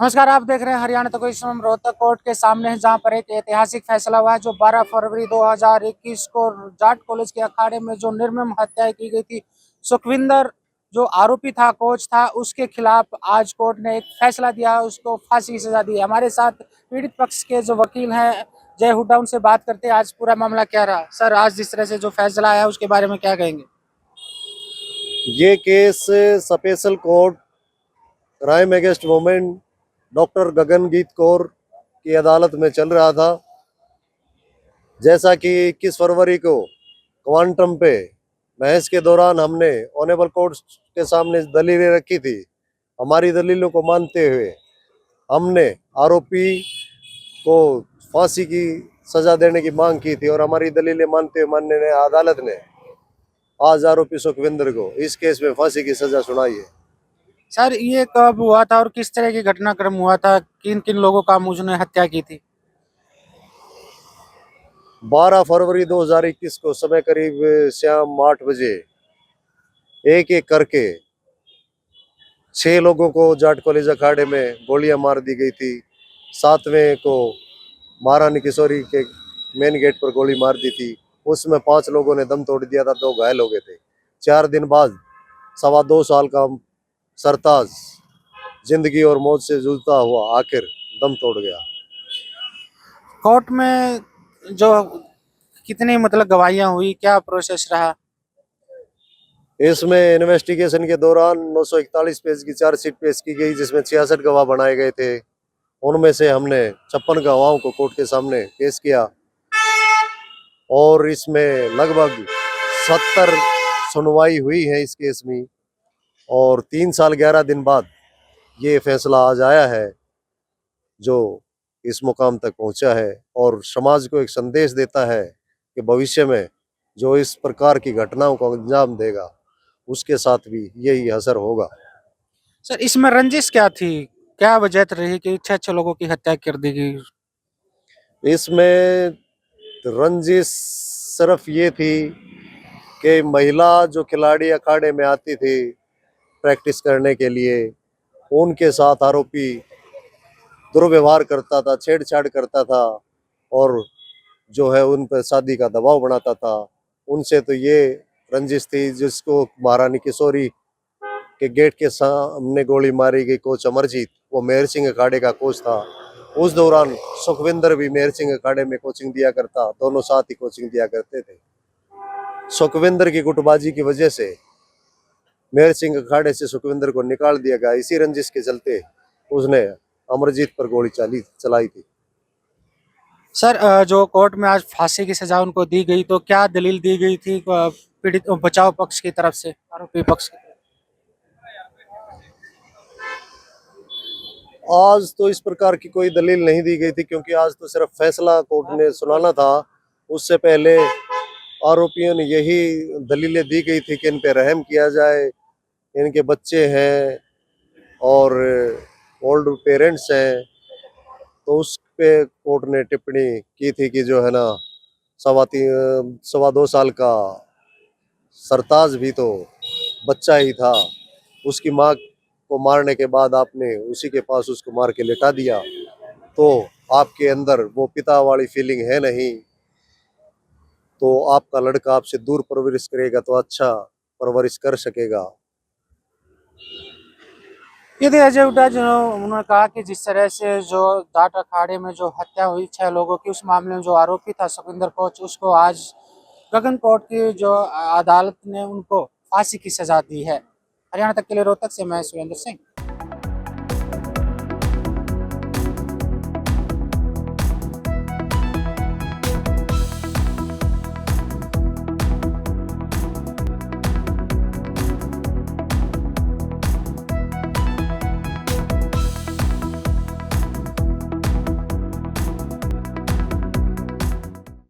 नमस्कार, आप देख रहे हैं हरियाणा तक हम रोहतक कोर्ट के सामने हैं, जहां पर एक ऐतिहासिक फैसला हुआ है। जो 12 फरवरी 2021 को जाट कॉलेज के अखाड़े में जो निर्मम हत्या की गई थी, सुखविंदर जो आरोपी था, कोच था, उसके खिलाफ आज कोर्ट ने एक फैसला दिया, उसको फांसी की सजा दी है। हमारे साथ पीड़ित पक्ष के जो वकील हैं जय हुड्डा, उनसे बात करते हैं आज पूरा मामला क्या रहा। सर, आज जिस तरह से जो फैसला आया उसके बारे में क्या कहेंगे? ये case special court crime against women doctor Gaganjeet Kaur की अदालत में चल रहा था। जैसा कि 21 फरवरी को क्वांटम पे बहस के दौरान हमने ऑनेबल कोर्ट के सामने दलीलें रखी थी। हमारी दलीलों को मानते हुए हमने आरोपी को फांसी की सजा देने की मांग की थी और हमारी दलीलें मानते हुए माननीय अदालत ने आज आरोपी सुखविंदर को इस केस में फांसी की सजा सुनाई है। सर, ये कब हुआ था और किस तरह की घटनाक्रम हुआ था? किन किन लोगों का उसने हत्या की थी? 12 फरवरी 2021 को समय करीब शाम 8 बजे एक एक करके 6 लोगों को जाट कॉलेज अखाड़े में गोलियां मार दी गई थी। 7वें को महारानी किशोरी के मेन गेट पर गोली मार दी थी। उसमें 5 लोगों ने दम तोड़ दिया था, 2 घायल हो गए थे। 4 दिन बाद 2.25 साल का सरताज जिंदगी और मौत से जूझता हुआ आखिर दम तोड़ गया। कोर्ट में जो कितनी गवाहियां हुई, क्या प्रोसेस रहा? इसमें इन्वेस्टिगेशन के दौरान 941 पेज की चार्जशीट पेश की गई, जिसमें 66 गवाह बनाए गए थे। उनमें से हमने 56 गवाहों को कोर्ट के सामने पेश किया और इसमें लगभग 70 सुनवाई हुई है इस केस में। और 3 साल 11 दिन बाद ये फैसला आज आया है, जो इस मुकाम तक पहुंचा है और समाज को एक संदेश देता है कि भविष्य में जो इस प्रकार की घटनाओं को अंजाम देगा उसके साथ भी यही असर होगा। सर, इसमें रंजिश क्या थी? क्या वजह रही कि छह छह लोगों की हत्या कर दी गई? इसमें रंजिश सिर्फ ये थी कि महिला जो खिलाड़ी अखाड़े में आती थी प्रैक्टिस करने के लिए, उनके साथ आरोपी दुर्व्यवहार करता था, छेड़छाड़ करता था और जो है उन पर शादी का दबाव बनाता था। उनसे तो ये रंजिश थी। जिसको महारानी किशोरी के गेट के सामने गोली मारी गई, कोच अमरजीत, वो मेहर सिंह अखाड़े का कोच था। उस दौरान सुखविंदर भी मेहर सिंह अखाड़े में कोचिंग दिया करता, दोनों साथ ही कोचिंग दिया करते थे। सुखविंदर की गुटबाजी की वजह से मेहर सिंह अखाड़े से सुखविंदर को निकाल दिया गया। इसी रंजिश के चलते उसने अमरजीत पर गोली चलाई थी। सर, जो कोर्ट में आज फांसी की सजा उनको दी गई, तो क्या दलील दी गई थी पीड़ित बचाव पक्ष की तरफ से, आरोपी पक्ष की? आज तो इस प्रकार की कोई दलील नहीं दी गई थी, क्योंकि आज तो सिर्फ फैसला कोर्ट ने सुनाना था। उससे पहले आरोपियों ने यही दलीलें दी गई थी कि इन पे रहम किया जाए, इनके बच्चे हैं और ओल्ड पेरेंट्स हैं। तो उस पे कोर्ट ने टिप्पणी की थी कि जो है ना, 2.5 का सरताज भी तो बच्चा ही था। उसकी माँ को मारने के बाद आपने उसी के पास उसको मार के लेटा दिया, तो आपके अंदर वो पिता वाली फीलिंग है नहीं। तो आपका लड़का आपसे दूर परवरिश करेगा तो अच्छा परवरिश कर सकेगा। यदि अजय हुड्डा जो उन्होंने कहा कि जिस तरह से जो जाट अखाड़े में जो हत्या हुई छह लोगों की, उस मामले में जो आरोपी था सुखविंदर कोच, उसको आज गगन कोर्ट की जो अदालत ने उनको फांसी की सजा दी है। हरियाणा तक के लिए रोहतक से मैं सुरेंद्र सिंह।